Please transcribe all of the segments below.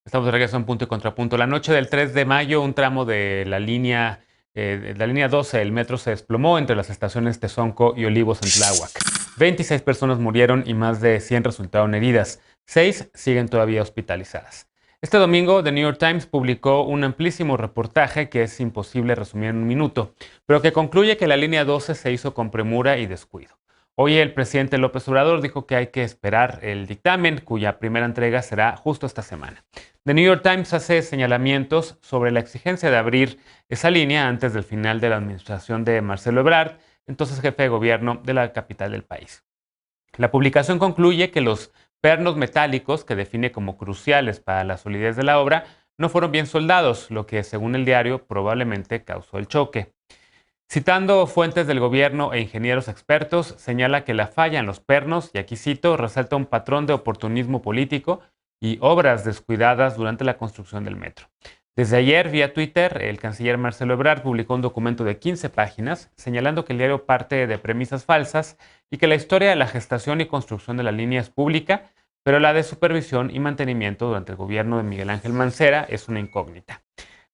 Estamos de regreso en Punto y Contrapunto. La noche del 3 de mayo, un tramo de la línea 12 del metro se desplomó entre las estaciones Tezonco y Olivos en Tláhuac. 26 personas murieron y más de 100 resultaron heridas. 6 siguen todavía hospitalizadas. Este domingo, The New York Times publicó un amplísimo reportaje que es imposible resumir en un minuto, pero que concluye que la línea 12 se hizo con premura y descuido. Hoy el presidente López Obrador dijo que hay que esperar el dictamen, cuya primera entrega será justo esta semana. The New York Times hace señalamientos sobre la exigencia de abrir esa línea antes del final de la administración de Marcelo Ebrard, entonces jefe de gobierno de la capital del país. La publicación concluye que los pernos metálicos, que define como cruciales para la solidez de la obra, no fueron bien soldados, lo que, según el diario, probablemente causó el choque. Citando fuentes del gobierno e ingenieros expertos, señala que la falla en los pernos, y aquí cito, resalta un patrón de oportunismo político y obras descuidadas durante la construcción del metro. Desde ayer, vía Twitter, el canciller Marcelo Ebrard publicó un documento de 15 páginas señalando que el diario parte de premisas falsas y que la historia de la gestación y construcción de la línea es pública, pero la de supervisión y mantenimiento durante el gobierno de Miguel Ángel Mancera es una incógnita.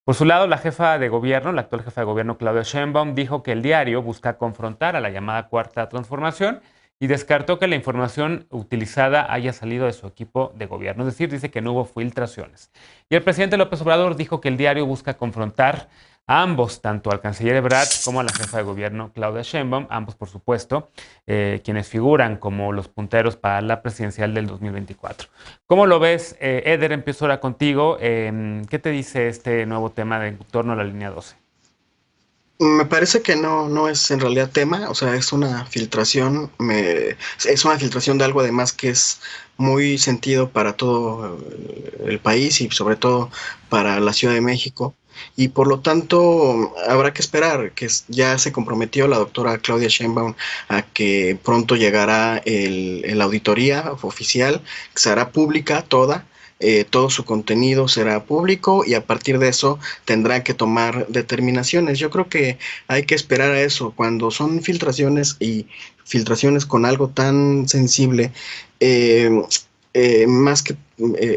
Por su lado, la actual jefa de gobierno Claudia Sheinbaum, dijo que el diario busca confrontar a la llamada Cuarta Transformación y descartó que la información utilizada haya salido de su equipo de gobierno. Es decir, dice que no hubo filtraciones. Y el presidente López Obrador dijo que el diario busca confrontar a ambos, tanto al canciller Ebrard como a la jefa de gobierno Claudia Sheinbaum, ambos por supuesto, quienes figuran como los punteros para la presidencial del 2024. ¿Cómo lo ves, Eder? Empiezo ahora contigo. ¿Qué te dice este nuevo tema en torno a la línea 12? Me parece que no es en realidad tema, o sea, es una filtración, es una filtración de algo además que es muy sentido para todo el país y sobre todo para la Ciudad de México. Y por lo tanto, habrá que esperar, ya se comprometió la doctora Claudia Sheinbaum a que pronto llegará la auditoría oficial, que será pública toda. Todo su contenido será público y a partir de eso tendrá que tomar determinaciones. Yo creo que hay que esperar a eso. Cuando son filtraciones y filtraciones con algo tan sensible, eh, más que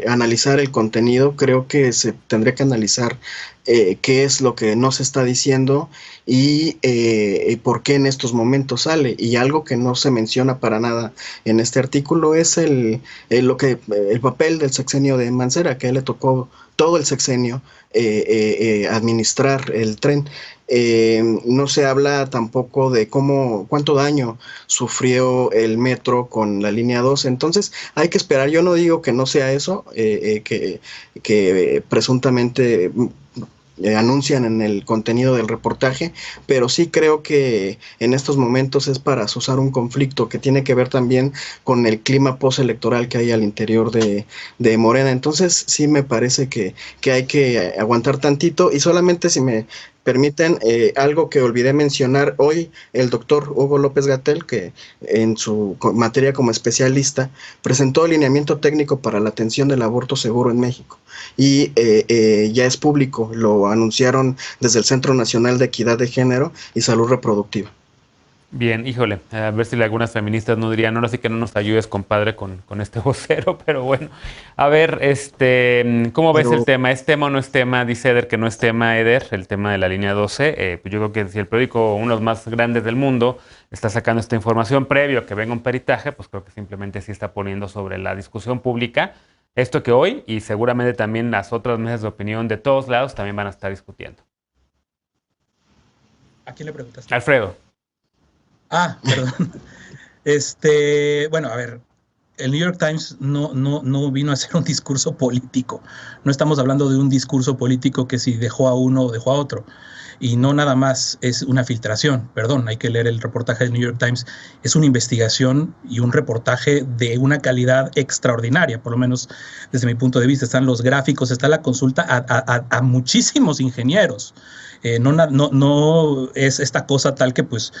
analizar el contenido, creo que se tendría que analizar qué es lo que no se está diciendo y por qué en estos momentos sale. Y algo que no se menciona para nada en este artículo es el papel del sexenio de Mancera, que a él le tocó todo el sexenio administrar el tren. No se habla tampoco de cuánto daño sufrió el metro con la línea 2. Entonces hay que esperar. Yo no digo que no sea eso, que presuntamente anuncian en el contenido del reportaje, pero sí creo que en estos momentos es para azuzar un conflicto que tiene que ver también con el clima postelectoral que hay al interior de Morena. Entonces sí me parece que hay que aguantar tantito y solamente si me permiten, algo que olvidé mencionar hoy, el doctor Hugo López-Gatell, que en su materia como especialista, presentó alineamiento técnico para la atención del aborto seguro en México. Y ya es público, lo anunciaron desde el Centro Nacional de Equidad de Género y Salud Reproductiva. Bien, híjole, a ver si algunas feministas no dirían, ahora sí que no nos ayudes, compadre, con este vocero, pero bueno. A ver, ¿cómo ves el Pero tema? ¿Es tema o no es tema? Dice Eder que no es tema, Eder, el tema de la línea 12. Pues yo creo que si el periódico, uno de los más grandes del mundo, está sacando esta información previo a que venga un peritaje, pues creo que simplemente sí está poniendo sobre la discusión pública esto que hoy y seguramente también las otras mesas de opinión de todos lados también van a estar discutiendo. ¿A quién le preguntaste? Alfredo. Ah, perdón. Bueno, a ver, el New York Times no vino a hacer un discurso político. No estamos hablando de un discurso político que si dejó a uno o dejó a otro. Y no nada más es una filtración, perdón, hay que leer el reportaje del New York Times. Es una investigación y un reportaje de una calidad extraordinaria, por lo menos desde mi punto de vista. Están los gráficos, está la consulta a muchísimos ingenieros. No es esta cosa tal que pues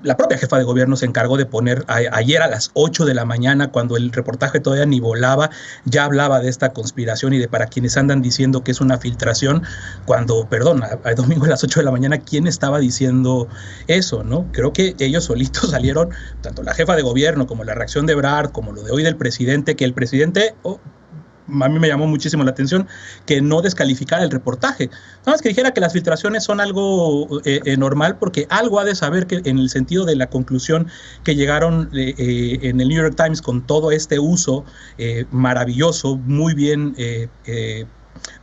la propia jefa de gobierno se encargó de poner ayer a las 8 de la mañana, cuando el reportaje todavía ni volaba, ya hablaba de esta conspiración y de para quienes andan diciendo que es una filtración, cuando, perdón, a domingo a las 8 de la mañana, ¿quién estaba diciendo eso? ¿No? Creo que ellos solitos salieron, tanto la jefa de gobierno como la reacción de Ebrard, como lo de hoy del presidente, que el presidente a mí me llamó muchísimo la atención que no descalificara el reportaje. Nada más que dijera que las filtraciones son algo normal, porque algo ha de saber, que en el sentido de la conclusión que llegaron en el New York Times con todo este uso maravilloso, muy bien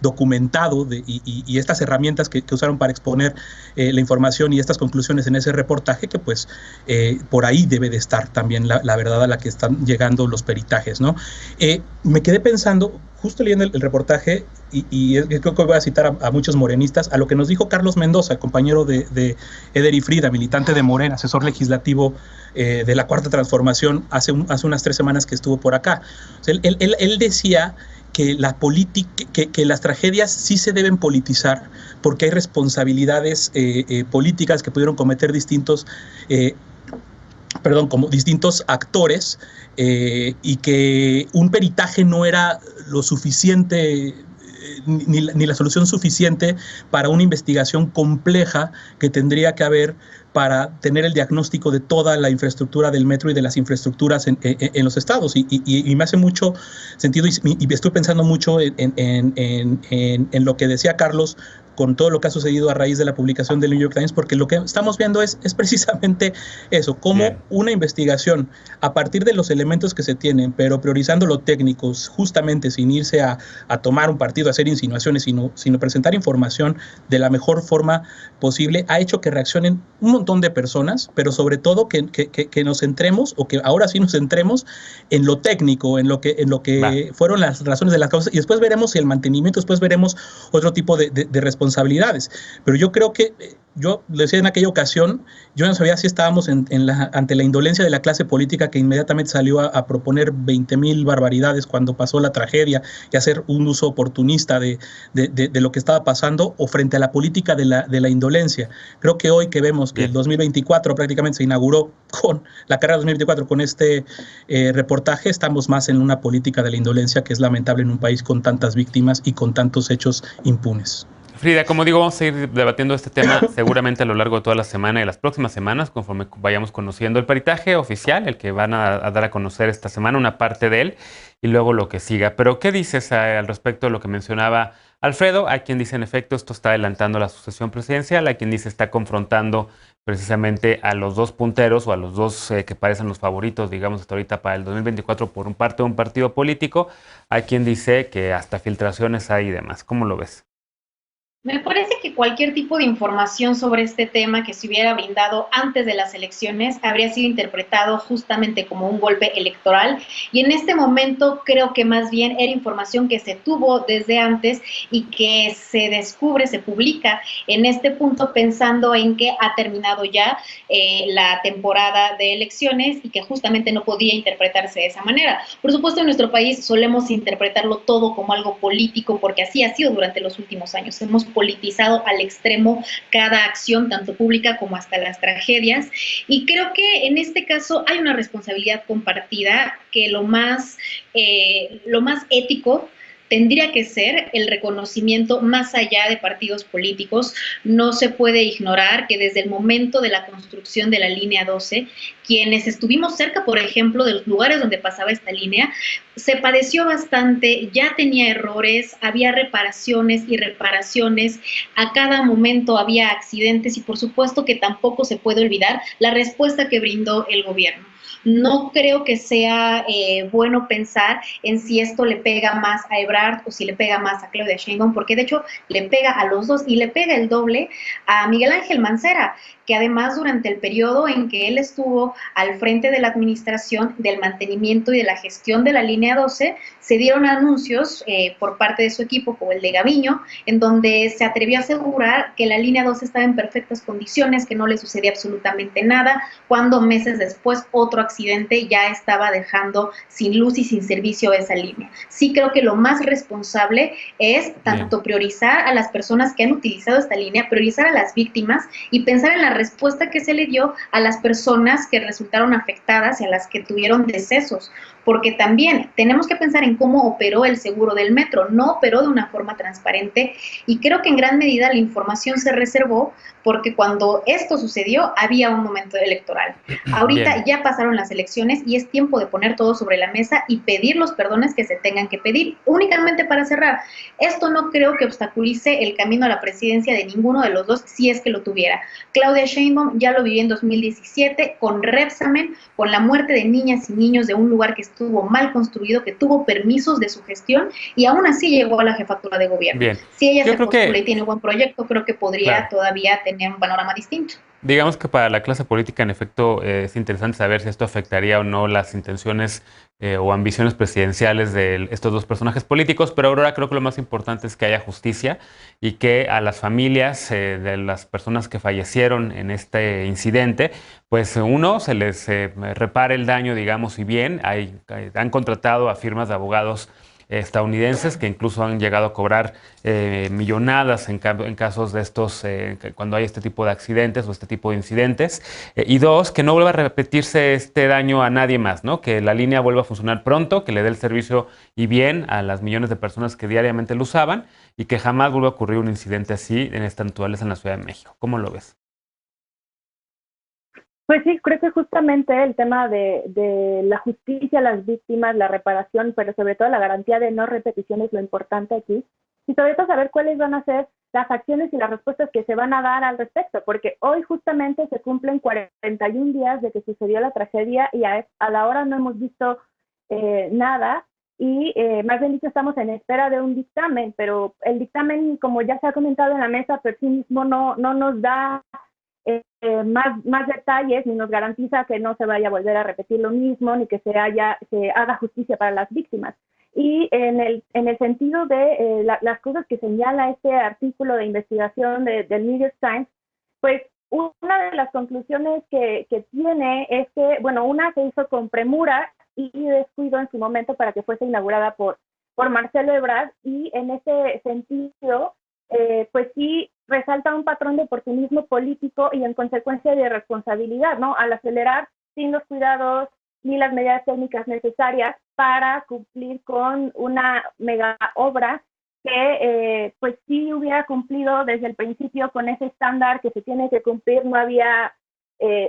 documentado y estas herramientas que usaron para exponer la información y estas conclusiones en ese reportaje, que pues por ahí debe de estar también la verdad a la que están llegando los peritajes, ¿no? Me quedé pensando, justo leyendo el reportaje, y creo que voy a citar a muchos morenistas, a lo que nos dijo Carlos Mendoza, compañero de Eder y Frida, militante de Morena, asesor legislativo de la Cuarta Transformación, hace unas 3 semanas que estuvo por acá. O sea, él decía que que las tragedias sí se deben politizar, porque hay responsabilidades políticas que pudieron cometer distintos actores, y que un peritaje no era lo suficiente, ni la solución suficiente para una investigación compleja que tendría que haber para tener el diagnóstico de toda la infraestructura del metro y de las infraestructuras en los estados. Y me hace mucho sentido, y estoy pensando mucho en lo que decía Carlos, con todo lo que ha sucedido a raíz de la publicación del New York Times, porque lo que estamos viendo es precisamente eso, cómo una investigación, a partir de los elementos que se tienen, pero priorizando lo técnico, justamente sin irse a tomar un partido, a hacer insinuaciones, sino presentar información de la mejor forma posible, ha hecho que reaccionen un montón de personas, pero sobre todo que nos centremos, o que ahora sí nos centremos en lo técnico, en lo que fueron las razones de las causas, y después veremos si el mantenimiento, después veremos otro tipo de responsabilidades. Pero yo creo que, yo lo decía en aquella ocasión, yo no sabía si estábamos ante la indolencia de la clase política, que inmediatamente salió a proponer 20,000 barbaridades cuando pasó la tragedia, y hacer un uso oportunista de lo que estaba pasando, o frente a la política de la indolencia. Creo que hoy que vemos que el 2024 prácticamente se inauguró con la carrera 2024 con este reportaje, estamos más en una política de la indolencia, que es lamentable en un país con tantas víctimas y con tantos hechos impunes. Frida, como digo, vamos a ir debatiendo este tema seguramente a lo largo de toda la semana y las próximas semanas, conforme vayamos conociendo el peritaje oficial, el que van a dar a conocer esta semana, una parte de él, y luego lo que siga. Pero, ¿qué dices al respecto de lo que mencionaba Alfredo? Hay quien dice, en efecto, esto está adelantando la sucesión presidencial, hay quien dice está confrontando precisamente a los dos punteros, o a los dos que parecen los favoritos, digamos, hasta ahorita para el 2024 por un parte de un partido político. Hay quien dice que hasta filtraciones hay y demás. ¿Cómo lo ves? Me parece que cualquier tipo de información sobre este tema que se hubiera brindado antes de las elecciones habría sido interpretado justamente como un golpe electoral, y en este momento creo que más bien era información que se tuvo desde antes y que se descubre, se publica en este punto pensando en que ha terminado ya la temporada de elecciones y que justamente no podía interpretarse de esa manera. Por supuesto, en nuestro país solemos interpretarlo todo como algo político, porque así ha sido durante los últimos años. Hemos politizado al extremo cada acción, tanto pública como hasta las tragedias, y creo que en este caso hay una responsabilidad compartida, que lo más ético tendría que ser el reconocimiento más allá de partidos políticos. No se puede ignorar que desde el momento de la construcción de la línea 12, quienes estuvimos cerca, por ejemplo, de los lugares donde pasaba esta línea, se padeció bastante, ya tenía errores, había reparaciones y reparaciones, a cada momento había accidentes, y por supuesto que tampoco se puede olvidar la respuesta que brindó el gobierno. No creo que sea bueno pensar en si esto le pega más a Ebrard o si le pega más a Claudia Sheinbaum, porque de hecho le pega a los dos, y le pega el doble a Miguel Ángel Mancera, que además durante el periodo en que él estuvo al frente de la administración, del mantenimiento y de la gestión de la línea 12, se dieron anuncios por parte de su equipo, como el de Gaviño, en donde se atrevió a asegurar que la línea 12 estaba en perfectas condiciones, que no le sucedía absolutamente nada, cuando meses después otro accidente ya estaba dejando sin luz y sin servicio esa línea. Sí creo que lo más responsable es tanto priorizar a las personas que han utilizado esta línea, priorizar a las víctimas y pensar en la la respuesta que se le dio a las personas que resultaron afectadas y a las que tuvieron decesos, porque también tenemos que pensar en cómo operó el seguro del metro, no operó de una forma transparente y creo que en gran medida la información se reservó porque cuando esto sucedió había un momento electoral. Ahorita Bien. ya pasaron las elecciones y es tiempo de poner todo sobre la mesa y pedir los perdones que se tengan que pedir. Únicamente para cerrar, esto no creo que obstaculice el camino a la presidencia de ninguno de los dos si es que lo tuviera. Claudia Sheinbaum ya lo vivió en 2017 con Repsamen, con la muerte de niñas y niños de un lugar que estuvo mal construido, que tuvo permisos de su gestión y aún así llegó a la jefatura de gobierno. Bien. Si ella Yo se creo postula que, y tiene buen proyecto, creo que podría todavía tener un panorama distinto. digamos que para la clase política, en efecto, es interesante saber si esto afectaría o no las intenciones o ambiciones presidenciales de estos dos personajes políticos, pero ahora creo que lo más importante es que haya justicia y que a las familias de las personas que fallecieron en este incidente, pues uno, se les repare el daño, digamos, y bien, han contratado a firmas de abogados estadounidenses que incluso han llegado a cobrar millonadas en casos de estos, cuando hay este tipo de accidentes o este tipo de incidentes. Y dos, que no vuelva a repetirse este daño a nadie más, ¿no? Que la línea vuelva a funcionar pronto, que le dé el servicio y bien a las millones de personas que diariamente lo usaban y que jamás vuelva a ocurrir un incidente así en esta naturaleza en la Ciudad de México. ¿Cómo lo ves? Pues sí, creo que justamente el tema de la justicia a las víctimas, la reparación, pero sobre todo la garantía de no repetición es lo importante aquí. Y sobre todo saber cuáles van a ser las acciones y las respuestas que se van a dar al respecto, porque hoy justamente se cumplen 41 días de que sucedió la tragedia y a la hora no hemos visto nada y más bien dicho estamos en espera de un dictamen, pero el dictamen, como ya se ha comentado en la mesa, por sí mismo no nos da más detalles ni nos garantiza que no se vaya a volver a repetir lo mismo ni que se haga justicia para las víctimas. Y en el sentido de las cosas que señala este artículo de investigación del New York Times, pues una de las conclusiones que tiene es que, bueno, una se hizo con premura y descuido en su momento para que fuese inaugurada por Marcelo Ebrard, y en ese sentido pues sí resalta un patrón de oportunismo político y en consecuencia de responsabilidad, ¿no? Al acelerar sin los cuidados ni las medidas técnicas necesarias para cumplir con una mega obra que pues sí hubiera cumplido desde el principio con ese estándar que se tiene que cumplir, no habría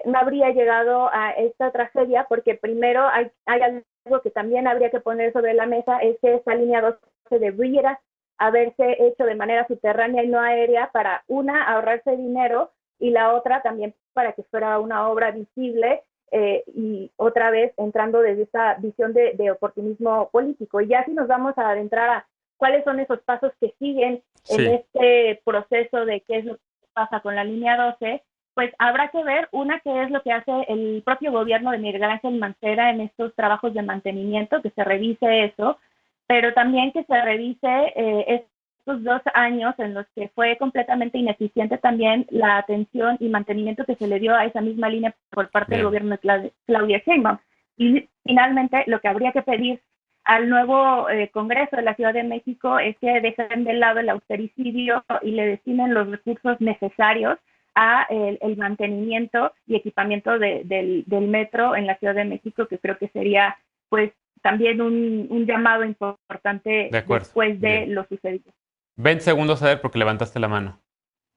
no habría llegado a esta tragedia, porque primero hay algo que también habría que poner sobre la mesa, es que esta línea 12 debiera haberse hecho de manera subterránea y no aérea para, una, ahorrarse dinero, y la otra también para que fuera una obra visible, y otra vez entrando desde esta visión de oportunismo político. Y ya si nos vamos a adentrar a cuáles son esos pasos que siguen en este proceso de qué es lo que pasa con la línea 12, pues habrá que ver, una, qué es lo que hace el propio gobierno de Miguel Ángel Mancera en estos trabajos de mantenimiento, que se revise eso, pero también que se revise estos 2 años en los que fue completamente ineficiente también la atención y mantenimiento que se le dio a esa misma línea por parte del gobierno de Claudia Sheinbaum. Y finalmente, lo que habría que pedir al nuevo Congreso de la Ciudad de México es que dejen de lado el austericidio y le destinen los recursos necesarios a el mantenimiento y equipamiento del metro en la Ciudad de México, que creo que sería pues también un llamado importante después de lo sucedido. 20 segundos, a ver, porque levantaste la mano.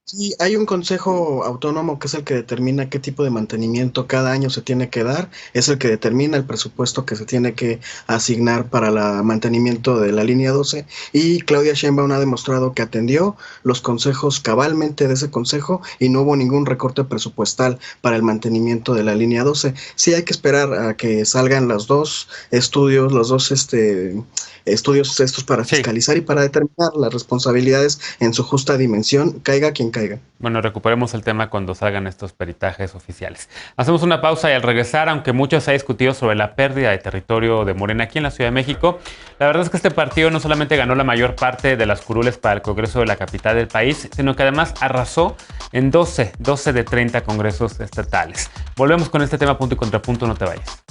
Sí, hay un consejo autónomo que es el que determina qué tipo de mantenimiento cada año se tiene que dar, es el que determina el presupuesto que se tiene que asignar para el mantenimiento de la línea 12, y Claudia Sheinbaum ha demostrado que atendió los consejos cabalmente de ese consejo y no hubo ningún recorte presupuestal para el mantenimiento de la línea 12. Sí hay que esperar a que salgan los dos estudios, estudios estos para fiscalizar y para determinar las responsabilidades en su justa dimensión, caiga quien caiga. Bueno, recuperemos el tema cuando salgan estos peritajes oficiales. Hacemos una pausa y al regresar, aunque mucho se ha discutido sobre la pérdida de territorio de Morena aquí en la Ciudad de México, la verdad es que este partido no solamente ganó la mayor parte de las curules para el Congreso de la capital del país, sino que además arrasó en 12 de 30 congresos estatales. Volvemos con este tema punto y contrapunto, no te vayas.